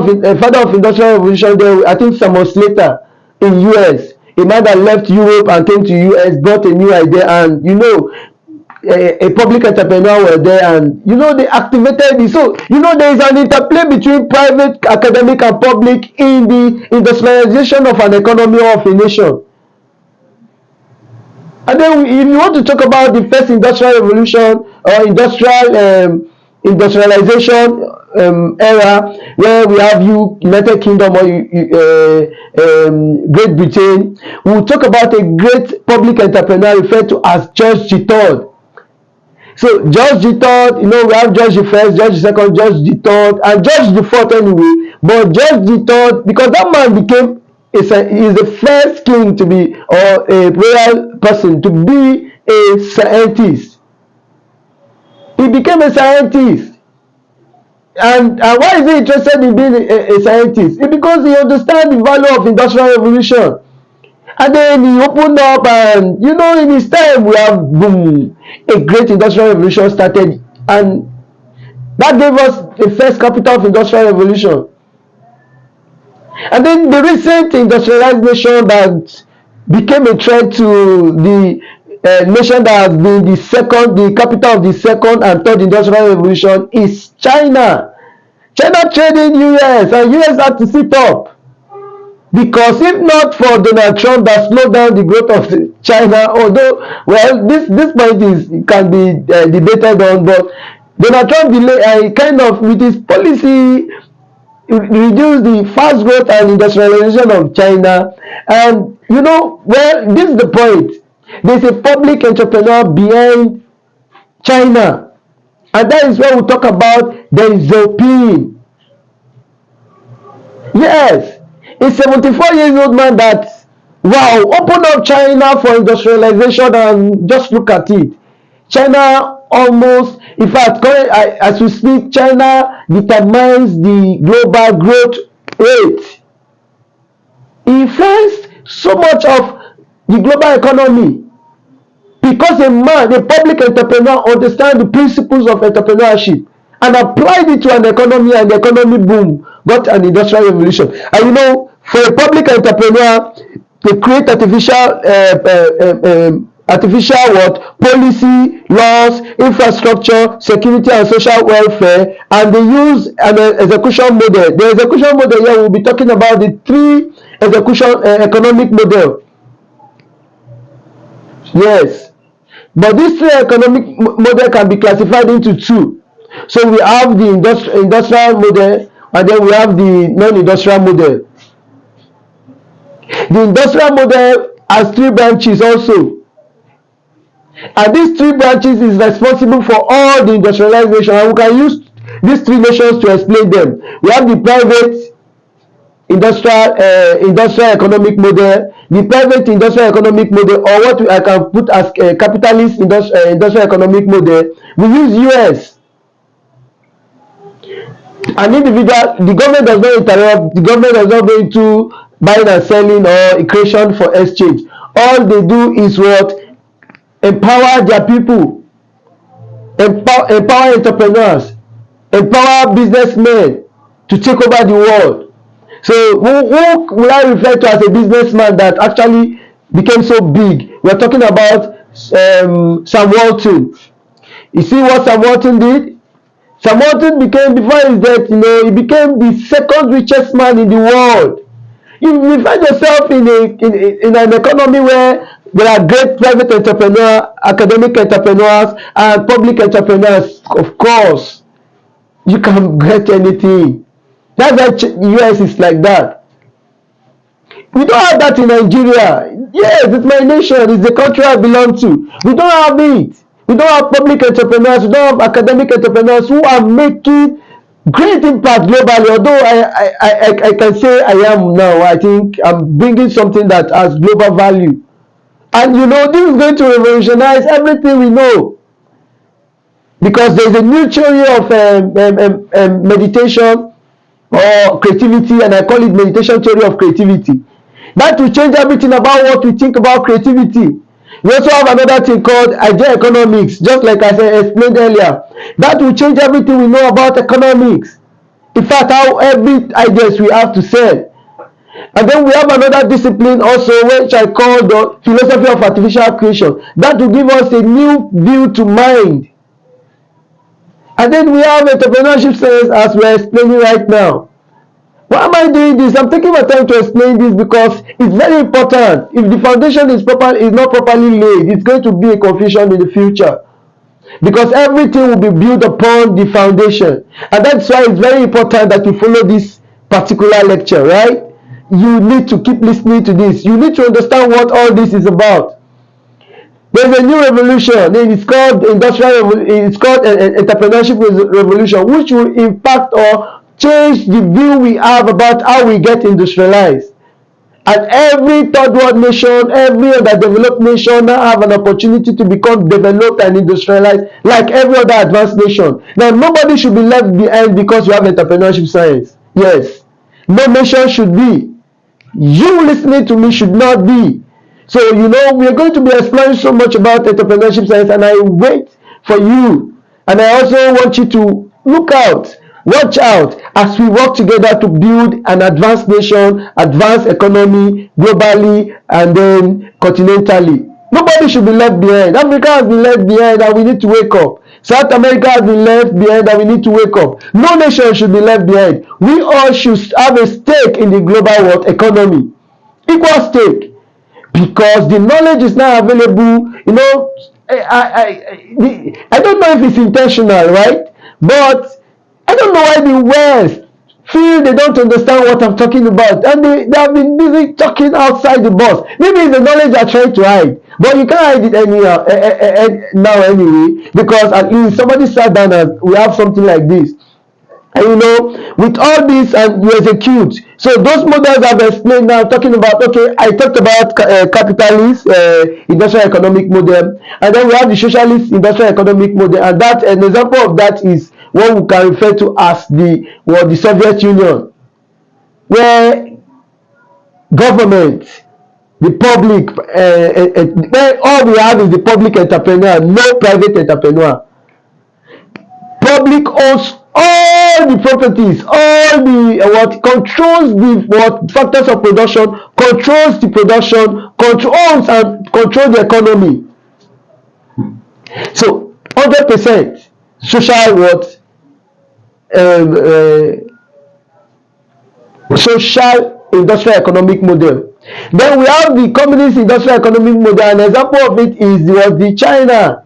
of Industrial Revolution there, I think some months later in US, a man that left Europe and came to US, brought a new idea, and a public entrepreneur were there, and they activated it. So there is an interplay between private, academic, and public in the industrialization of an economy or of a nation. And then if you want to talk about the first industrial revolution or industrialization era, where we have United Kingdom or Great Britain, we will talk about a great public entrepreneur referred to as George III. So George III, we have George I, George II, George III, and George IV anyway. But George III, because that man became is the first king to be, or a royal person to be, a scientist. He became a scientist. And why is he interested in being a scientist? It's because he understands the value of industrial revolution. And then he opened up, and in his time we have boom, a great industrial revolution started, and that gave us the first capital of industrial revolution. And then the recent industrialized nation that became a threat to the nation that has been the capital of the second and third industrial revolution is China. China traded US, and US had to sit up. Because if not for Donald Trump that slowed down the growth of China, although, well, this point can be debated on, but Donald Trump with his policy, reduced the fast growth and industrialization of China. And this is the point. There's a public entrepreneur behind China, and that is where we talk about Deng Xiaoping. Yes, a 74-year-old man that, wow, opened up China for industrialization, and just look at it. China almost, in fact, as we speak, China determines the global growth rate. It influenced so much of the global economy because a public entrepreneur, understands the principles of entrepreneurship and applied it to an economy, and the economy boom, got an industrial revolution. And for a public entrepreneur to create artificial artificial what? Policy, laws, infrastructure, security and social welfare, and they use an execution model. The execution model here, we'll be talking about the three execution economic model. Yes, but this three economic model can be classified into two. So we have the industrial model, and then we have the non-industrial model. The industrial model has three branches also, and these three branches is responsible for all the industrialized nations, and we can use these three nations to explain them. We have the private industrial economic model, the private industrial economic model, or what I can put as capitalist industrial economic model. We use US. An individual, the government does not interrupt, the government does not go into buying and selling or creation for exchange. All they do is what? Empower their people, empower entrepreneurs, empower businessmen to take over the world. So who will I refer to as a businessman that actually became so big? We're talking about Sam Walton. You see what Sam Walton did? Sam Walton became, before his death, he became the second richest man in the world. You find yourself in an economy where there are great private entrepreneurs, academic entrepreneurs, and public entrepreneurs. Of course, you can get anything. That's why US is like that. We don't have that in Nigeria. Yes, it's my nation. It's the country I belong to. We don't have it. We don't have public entrepreneurs. We don't have academic entrepreneurs who are making great impact globally. Although I can say I am now. I think I'm bringing something that has global value. And this is going to revolutionize everything we know. Because there's a new theory of meditation or creativity, and I call it meditation theory of creativity. That will change everything about what we think about creativity. We also have another thing called idea economics, just like I explained earlier. That will change everything we know about economics. In fact, how every ideas we have to sell. And then we have another discipline also, which I call the philosophy of artificial creation. That will give us a new view to mind. And then we have entrepreneurship science, as we are explaining right now. Why am I doing this? I'm taking my time to explain this because it's very important. If the foundation is not properly laid, it's going to be a confusion in the future. Because everything will be built upon the foundation. And that's why it's very important that you follow this particular lecture, right? You need to keep listening to this. You need to understand what all this is about. There's a new revolution. It's called entrepreneurship revolution, which will impact or change the view we have about how we get industrialized. And every third world nation, every underdeveloped nation now have an opportunity to become developed and industrialized like every other advanced nation. Now, nobody should be left behind because you have entrepreneurship science. Yes. No nation should be. You listening to me should not be. So, we're going to be exploring so much about entrepreneurship science, and I wait for you. And I also want you to look out, watch out as we work together to build an advanced nation, advanced economy, globally and then continentally. Nobody should be left behind. Africa has been left behind and we need to wake up. South America has been left behind and we need to wake up. No nation should be left behind. We all should have a stake in the global world economy. Equal stake. Because the knowledge is now available. I don't know if it's intentional, right? But I don't know why the West feel they don't understand what I'm talking about, and they have been busy talking outside the box. Maybe it's the knowledge they're trying to hide, but you can't hide it anyhow now anyway, because at least somebody sat down and we have something like this. And with all this, and you execute. So those models I've explained now, talking about, okay, I talked about capitalist industrial economic model, and then we have the socialist industrial economic model, and that an example of that is what we can refer to as the Soviet Union, where government, the public, where all we have is the public entrepreneur, no private entrepreneur. Public owns all the properties, all the controls the factors of production, controls the production, controls and control the economy. So 100% social what social industrial economic model. Then we have the communist industrial economic model. An example of it is the China.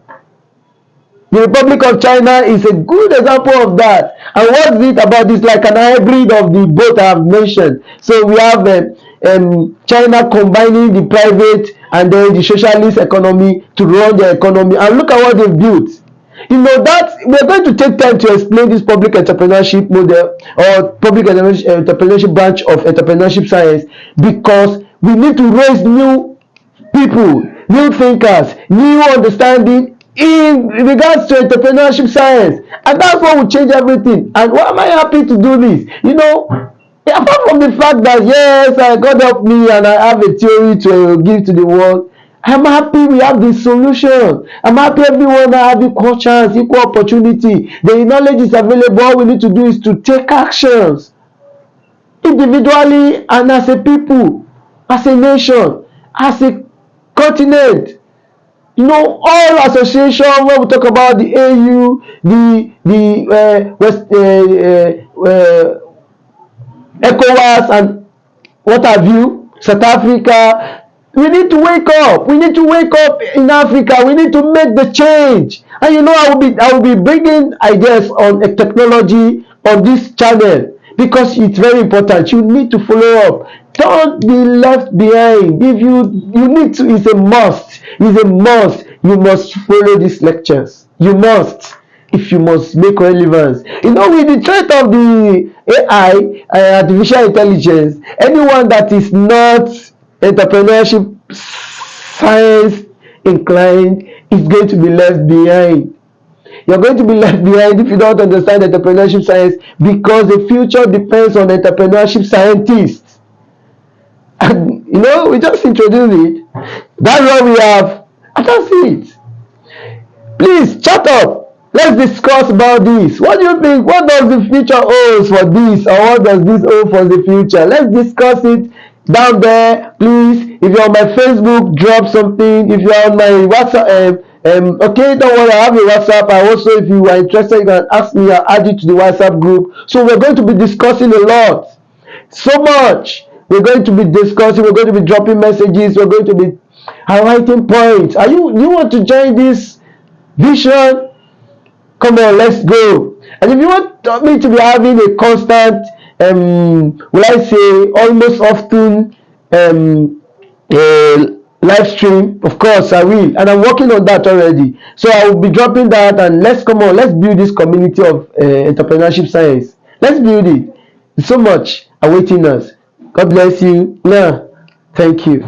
The Republic of China is a good example of that. And what's it about? It's like an hybrid of the both I have mentioned. So we have China combining the private and then the socialist economy to run their economy. And look at what they've built. You know that we're going to take time to explain this public entrepreneurship model or public entrepreneurship branch of entrepreneurship science, because we need to raise new people, new thinkers, new understanding in regards to entrepreneurship science, and that's what will change everything. And why am I happy to do this? You know, apart from the fact that yes, God help me and I have a theory to give to the world, I'm happy we have the solution. I'm happy everyone have equal chance, equal opportunity. The knowledge is available. All we need to do is to take actions individually and as a people, as a nation, as a continent. You know, all association, when we talk about the AU, the West ECOWAS and what have you, South Africa, we need to wake up. We need to wake up in Africa. We need to make the change. And you know, I will be bringing ideas on technology on this channel, because it's very important. You need to follow up. Don't be left behind. If you need to, it's a must. It's a must. You must follow these lectures. You must. If you must make relevance. You know, with the threat of the AI, artificial intelligence, anyone that is not entrepreneurship science inclined is going to be left behind. You're going to be left behind if you don't understand entrepreneurship science, because the future depends on entrepreneurship scientists. And you know, we just introduced it. That's what we have. And that's it. Please chat up. Let's discuss about this. What do you think? What does the future hold for this, or what does this hold for the future? Let's discuss it down there, please. If you're on my Facebook, drop something. If you're on my WhatsApp, okay, don't worry, I have a WhatsApp. I also, if you are interested, you can ask me. I'll add you to the WhatsApp group. So we're going to be discussing a lot, so much. We're going to be discussing. We're going to be dropping messages. We're going to be highlighting points. You want to join this vision? Come on, let's go. And if you want me to be having a constant, will I say, almost often live stream, of course I will, and I'm working on that already. So I will be dropping that, and let's build this community of entrepreneurship science. Let's build it. There's so much awaiting us. God bless you. Thank you.